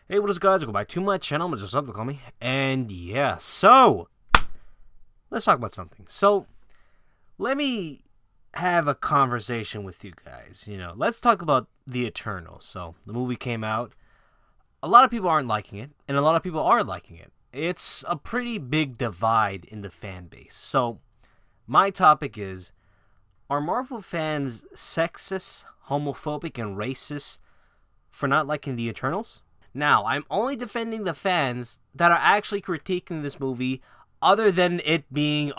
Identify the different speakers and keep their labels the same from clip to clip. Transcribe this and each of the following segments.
Speaker 1: Hey, what is guys? Welcome back to my channel. I'm just something to call me. And yeah, so let's talk about something. So let me have a conversation with you guys. Let's talk about The Eternals. So the movie came out. A lot of people aren't liking it, and a lot of people are liking it. It's a pretty big divide in the fan base. So my topic is: are Marvel fans sexist, homophobic, and racist for not liking The Eternals? Now, I'm only defending the fans that are actually critiquing this movie, other than it being,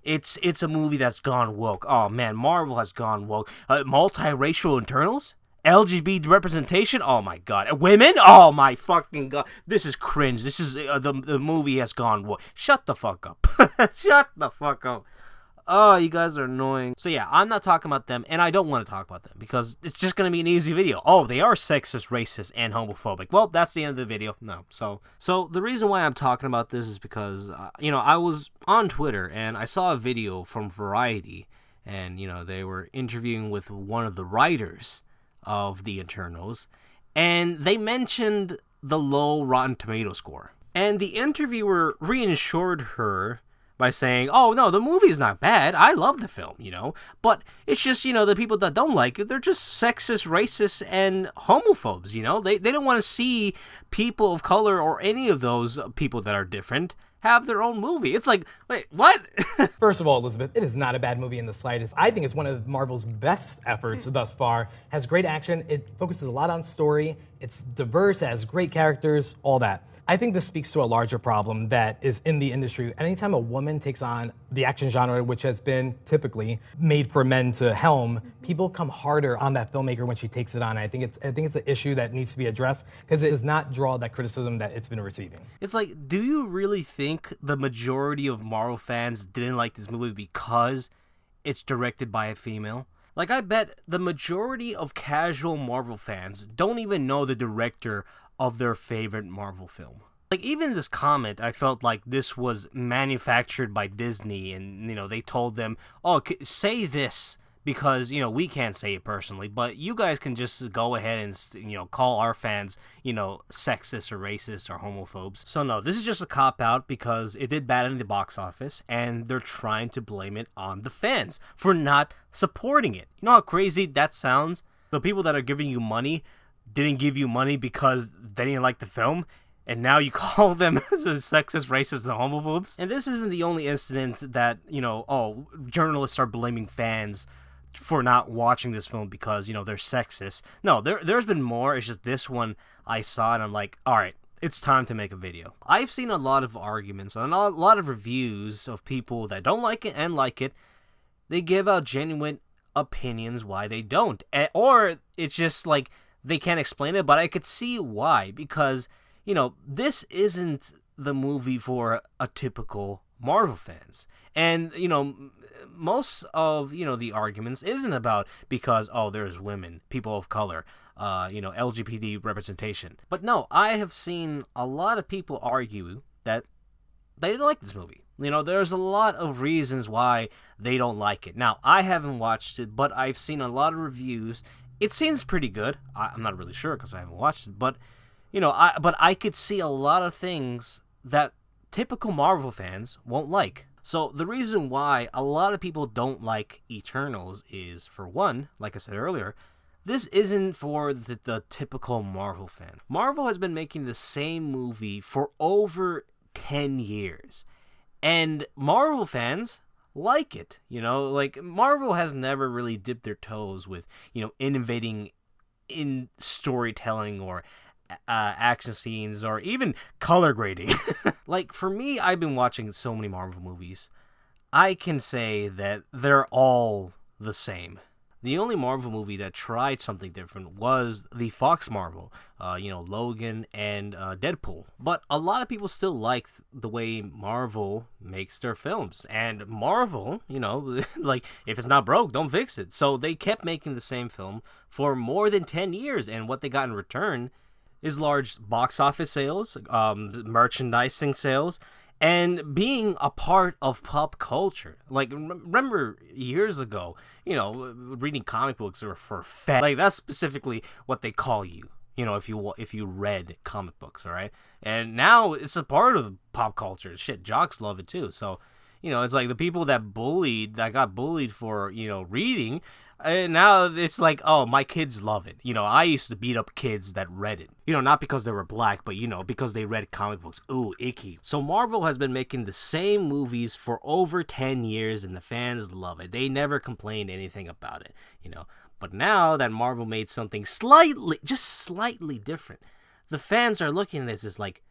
Speaker 1: it's a movie that's gone woke. Oh man, Marvel has gone woke. Multiracial Eternals? LGBT representation? Oh my god. Women? Oh my fucking god. This is cringe. This is, the movie has gone woke. Shut the fuck up. Shut the fuck up. Oh, you guys are annoying. So yeah, I'm not talking about them, and I don't want to talk about them, because it's just going to be an easy video. Oh, they are sexist, racist, and homophobic. Well, that's the end of the video. No. So the reason why I'm talking about this is because, I was on Twitter, and I saw a video from Variety, and, they were interviewing with one of the writers of The Eternals, and they mentioned the low Rotten Tomato score. And the interviewer reassured her by saying, oh, no, the movie's not bad. I love the film, But it's just, the people that don't like it, they're just sexist, racist, and homophobes, They don't want to see people of color or any of those people that are different have their own movie. It's like, wait, what?
Speaker 2: First of all, Elizabeth, it is not a bad movie in the slightest. I think it's one of Marvel's best efforts thus far. Has great action. It focuses a lot on story. It's diverse, it has great characters, all that. I think this speaks to a larger problem that is in the industry. Anytime a woman takes on the action genre, which has been typically made for men to helm, people come harder on that filmmaker when she takes it on. I think it's an issue that needs to be addressed, because it does not draw that criticism that it's been receiving.
Speaker 1: It's like, do you really think the majority of Marvel fans didn't like this movie because it's directed by a female? Like, I bet the majority of casual Marvel fans don't even know the director of their favorite Marvel film. Like, even this comment, I felt like this was manufactured by Disney, and, they told them, oh, say this, because, we can't say it personally, but you guys can just go ahead and, call our fans, sexist or racist or homophobes. So no, this is just a cop-out because it did bad in the box office, and they're trying to blame it on the fans for not supporting it. You know how crazy that sounds? The people that are giving you money didn't give you money because they didn't like the film, and now you call them sexist, racist, and homophobes? And this isn't the only incident that, journalists are blaming fans for not watching this film because, they're sexist. No, there's been more. It's just this one I saw, and I'm like, alright, it's time to make a video. I've seen a lot of arguments and a lot of reviews of people that don't like it and like it. They give out genuine opinions why they don't. Or it's just like, they can't explain it, but I could see why, because, this isn't the movie for a typical Marvel fans. And, most of, the arguments isn't about because, there's women, people of color, LGBT representation. But no, I have seen a lot of people argue that they didn't like this movie. There's a lot of reasons why they don't like it. Now, I haven't watched it, but I've seen a lot of reviews. It seems pretty good. I'm not really sure because I haven't watched it, but I could see a lot of things that typical Marvel fans won't like. So the reason why a lot of people don't like Eternals is, for one, like I said earlier, this isn't for the typical Marvel fan. Marvel has been making the same movie for over 10 years, and Marvel fans like it. Like, Marvel has never really dipped their toes with, innovating in storytelling or action scenes or even color grading. Like, for me, I've been watching so many Marvel movies, I can say that they're all the same. The only Marvel movie that tried something different was the Fox Marvel, Logan and Deadpool. But a lot of people still like the way Marvel makes their films. And Marvel, like, if it's not broke, don't fix it. So they kept making the same film for more than 10 years. And what they got in return is large box office sales, merchandising sales, and being a part of pop culture. Like, remember years ago, reading comic books were for fat. Like, that's specifically what they call you. if you read comic books, all right? And now it's a part of pop culture. Shit, jocks love it too. So, it's like the people that got bullied for, reading, and now it's like, oh, my kids love it. I used to beat up kids that read it. Not because they were black, but, because they read comic books. Ooh, icky. So Marvel has been making the same movies for over 10 years, and the fans love it. They never complained anything about it, But now that Marvel made something just slightly different, the fans are looking at this as like,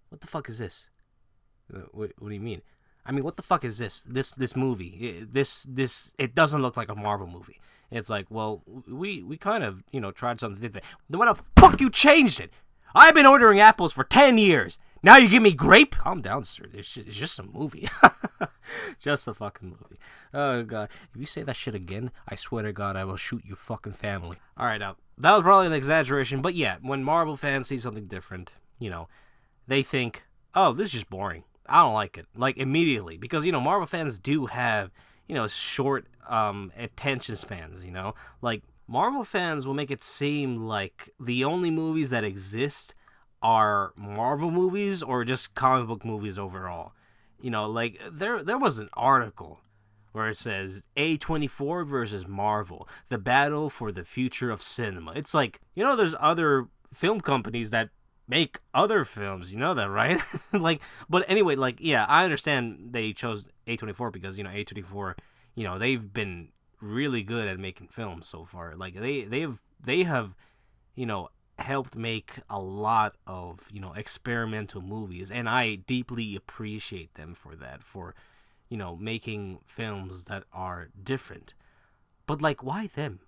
Speaker 1: what the fuck is this? What do you mean? I mean, what the fuck is this? This movie? It doesn't look like a Marvel movie. It's like, well, we kind of, tried something different. Then why the fuck you changed it? I've been ordering apples for 10 years. Now you give me grape? Calm down, sir. It's just a movie. Just a fucking movie. Oh, God. If you say that shit again, I swear to God, I will shoot your fucking family. All right, now, that was probably an exaggeration, but yeah, when Marvel fans see something different, they think, oh, this is just boring. I don't like it. Like, immediately. Because, Marvel fans do have, short attention spans, Like, Marvel fans will make it seem like the only movies that exist are Marvel movies or just comic book movies overall. Like, there was an article where it says A24 versus Marvel, the battle for the future of cinema. It's like, there's other film companies that make other films, you know that, right? Like, but anyway, like, yeah, I understand they chose A24 because, A24, they've been really good at making films so far. Like, they have, helped make a lot of, experimental movies, and I deeply appreciate them for that, for, making films that are different. But, like, why them?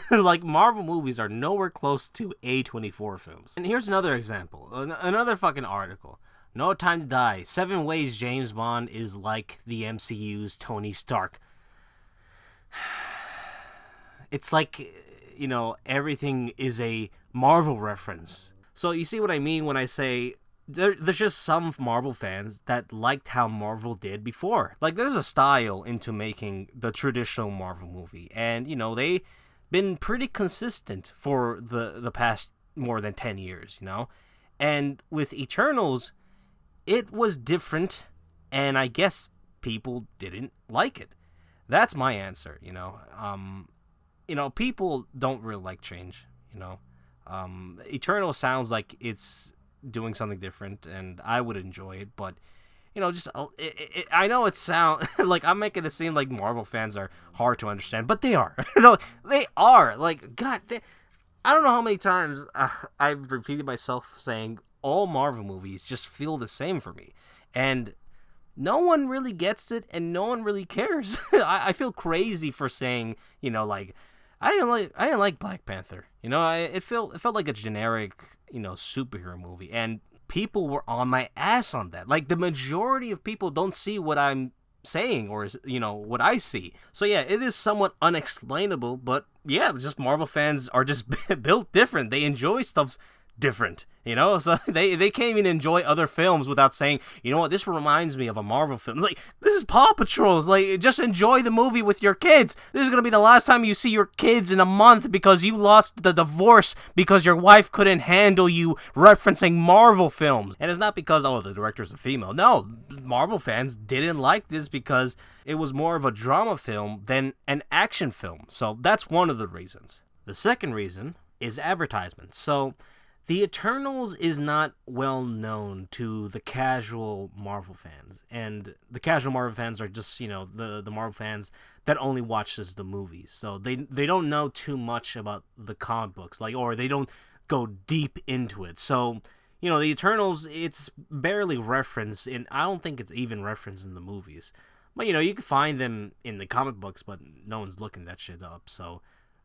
Speaker 1: Like, Marvel movies are nowhere close to A24 films. And here's another example. Another fucking article. No Time to Die. 7 ways James Bond is like the MCU's Tony Stark. It's like, everything is a Marvel reference. So you see what I mean when I say there's just some Marvel fans that liked how Marvel did before. Like, there's a style into making the traditional Marvel movie, and they've been pretty consistent for the past more than 10 years, And with Eternals, it was different, and I guess people didn't like it. That's my answer, people don't really like change, Eternal sounds like it's doing something different, and I would enjoy it, but I know it sound like I'm making it seem like Marvel fans are hard to understand, but they are. They are. Like, God, I don't know how many times I've repeated myself saying all Marvel movies just feel the same for me, and no one really gets it, and no one really cares. I feel crazy for saying, like, I didn't like Black Panther. It felt like a generic, superhero movie, and people were on my ass on that. Like, the majority of people don't see what I'm saying or, what I see. So yeah, it is somewhat unexplainable, but yeah, just Marvel fans are just built different. They enjoy stuff different, so they can't even enjoy other films without saying, what, this reminds me of a Marvel film. Like, this is Paw Patrol. Like, just enjoy the movie with your kids. This is gonna be the last time you see your kids in a month because you lost the divorce because your wife couldn't handle you referencing Marvel films. And it's not because, oh, the director's a female. No, Marvel fans didn't like this because it was more of a drama film than an action film. So that's one of the reasons. The second reason is advertisements. So The Eternals is not well known to the casual Marvel fans, and the casual Marvel fans are just, the Marvel fans that only watches the movies. So they don't know too much about the comic books, or they don't go deep into it. So, the Eternals, it's barely referenced, and I don't think it's even referenced in the movies. But, you can find them in the comic books, but no one's looking that shit up, so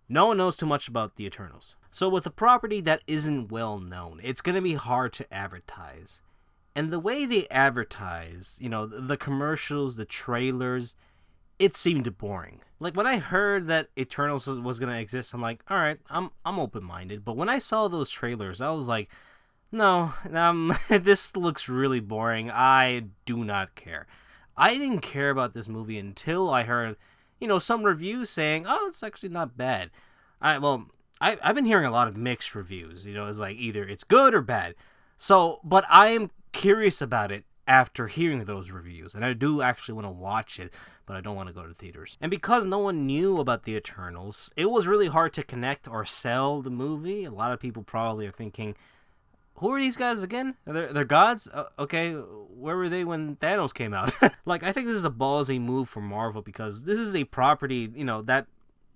Speaker 1: no one knows too much about the Eternals. So with a property that isn't well known, it's going to be hard to advertise. And the way they advertise, the commercials, the trailers, it seemed boring. Like, when I heard that Eternals was going to exist, I'm like, all right, I'm open-minded. But when I saw those trailers, I was like, no, this looks really boring. I do not care. I didn't care about this movie until I heard, some reviews saying, oh, it's actually not bad. I've been hearing a lot of mixed reviews. It's like either it's good or bad. So, but I am curious about it after hearing those reviews, and I do actually want to watch it, but I don't want to go to theaters. And because no one knew about the Eternals, it was really hard to connect or sell the movie. A lot of people probably are thinking, who are these guys again? They're gods? Okay, where were they when Thanos came out? Like, I think this is a ballsy move for Marvel because this is a property, that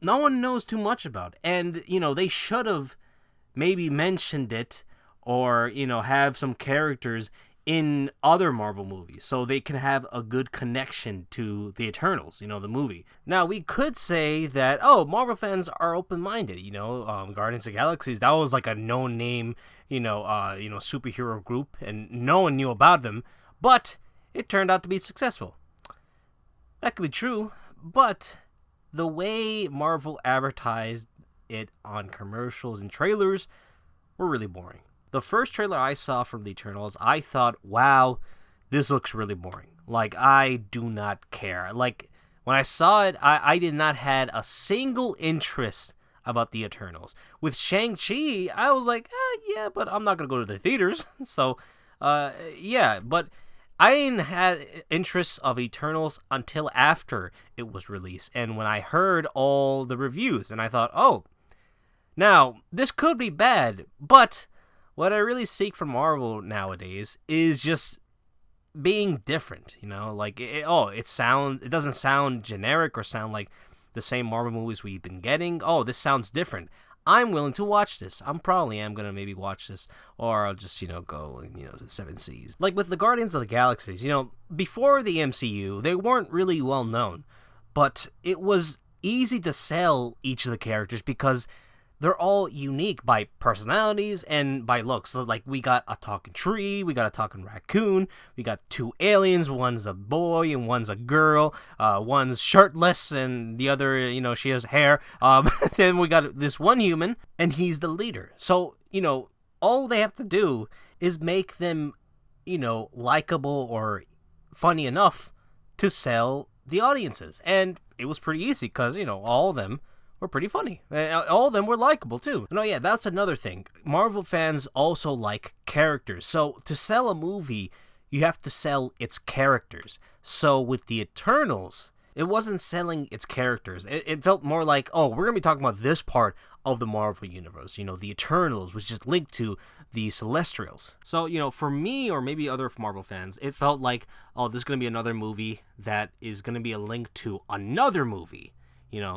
Speaker 1: no one knows too much about. And, they should have maybe mentioned it or, have some characters in other Marvel movies so they can have a good connection to the Eternals, the movie. Now, we could say that, Marvel fans are open-minded, Guardians of the Galaxies, that was like a no-name, superhero group, and no one knew about them, but it turned out to be successful. That could be true, but the way Marvel advertised it on commercials and trailers were really boring. The first trailer I saw from the Eternals, I thought, wow, this looks really boring. Like, I do not care. Like, when I saw it, I did not had a single interest about the Eternals. With Shang-Chi, I was like, yeah, but I'm not going to go to the theaters. So, yeah, but I didn't have interest of Eternals until after it was released. And when I heard all the reviews, and I thought, now, this could be bad, but what I really seek from Marvel nowadays is just being different, like it doesn't sound generic or sound like the same Marvel movies we've been getting. This sounds different. I'm willing to watch this. I'm gonna maybe watch this, or I'll just go to the Seven Seas. Like with the Guardians of the Galaxies, before the MCU, they weren't really well known, but it was easy to sell each of the characters because they're all unique by personalities and by looks. So, like, we got a talking tree, we got a talking raccoon, we got two aliens, one's a boy and one's a girl, one's shirtless and the other, she has hair. Then we got this one human, and he's the leader. So, all they have to do is make them, likable or funny enough to sell the audiences. And it was pretty easy because, all of them were pretty funny. All of them were likable too. No, yeah, that's another thing. Marvel fans also like characters. So to sell a movie, you have to sell its characters. So with the Eternals, it wasn't selling its characters. It felt more like, we're going to be talking about this part of the Marvel Universe. The Eternals, which is linked to the Celestials. So, for me or maybe other Marvel fans, it felt like, this is going to be another movie that is going to be a link to another movie.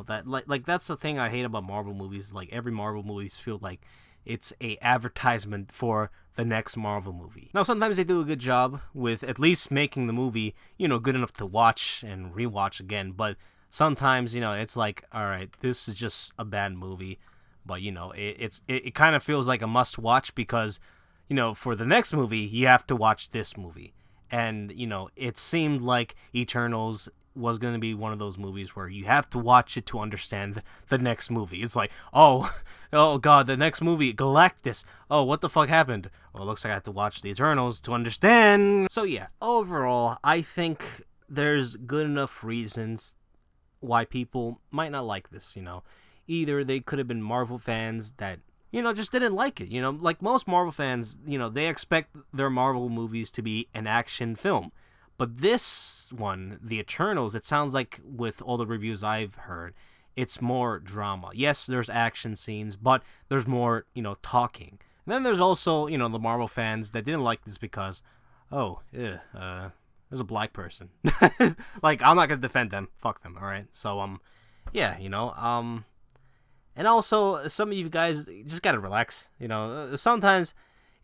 Speaker 1: That like that's the thing I hate about Marvel movies. Like, every Marvel movies feel like it's a advertisement for the next Marvel movie. Now, sometimes they do a good job with at least making the movie, good enough to watch and rewatch again. But sometimes, it's like, all right, this is just a bad movie. But, it kind of feels like a must watch because, for the next movie, you have to watch this movie. And, it seemed like Eternals was going to be one of those movies where you have to watch it to understand the next movie. It's like, oh god, the next movie, Galactus. Oh, what the fuck happened? Well, it looks like I have to watch the Eternals to understand. So yeah, overall, I think there's good enough reasons why people might not like this, Either they could have been Marvel fans that, just didn't like it, Like most Marvel fans, they expect their Marvel movies to be an action film. But this one, The Eternals, it sounds like with all the reviews I've heard, it's more drama. Yes, there's action scenes, but there's more, talking. And then there's also, the Marvel fans that didn't like this because, there's a black person. Like, I'm not going to defend them. Fuck them, alright? So, yeah, and also, some of you guys just gotta relax, sometimes,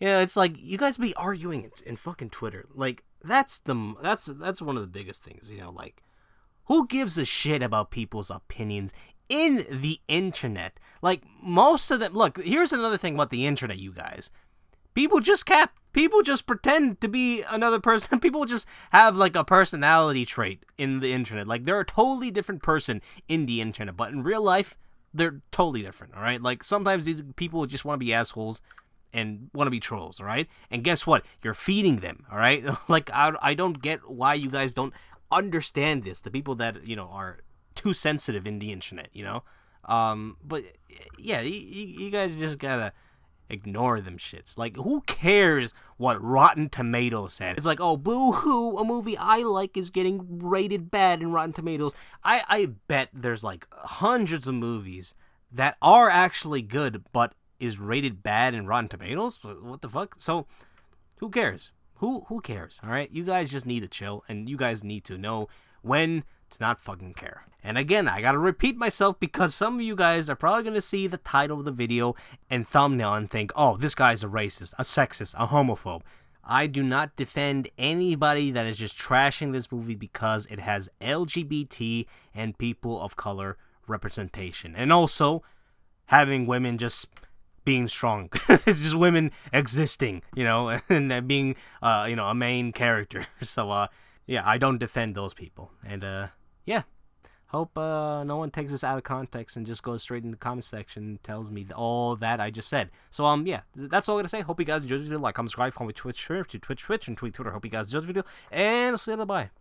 Speaker 1: it's like, you guys be arguing in fucking Twitter. Like, that's one of the biggest things, like, who gives a shit about people's opinions in the internet? Like, most of them, look, here's another thing about the internet, you guys. People just pretend to be another person. People just have, like, a personality trait in the internet. Like, they're a totally different person in the internet, but in real life, they're totally different, all right? Like, sometimes these people just want to be assholes and want to be trolls, all right? And guess what? You're feeding them, all right? Like, I don't get why you guys don't understand this. The people that, are too sensitive in the internet, But yeah, you guys just gotta ignore them shits. Like, who cares what Rotten Tomatoes said? It's like, oh, boo-hoo, a movie I like is getting rated bad in Rotten Tomatoes. I bet there's like hundreds of movies that are actually good, but is rated bad in Rotten Tomatoes? What the fuck? So, who cares? Who cares? All right, you guys just need to chill, and you guys need to know when to not fucking care. And again, I gotta repeat myself because some of you guys are probably gonna see the title of the video and thumbnail and think, oh, this guy's a racist, a sexist, a homophobe. I do not defend anybody that is just trashing this movie because it has LGBT and people of color representation. And also, having women just being strong. It's just women existing, and being, a main character. So, yeah, I don't defend those people. And, yeah. Hope no one takes this out of context and just goes straight in the comment section and tells me all that I just said. So, yeah, that's all I'm going to say. Hope you guys enjoyed the video. Like, comment, subscribe, follow me Twitch, and tweet Twitter. Hope you guys enjoyed the video. And I'll see you later. Bye.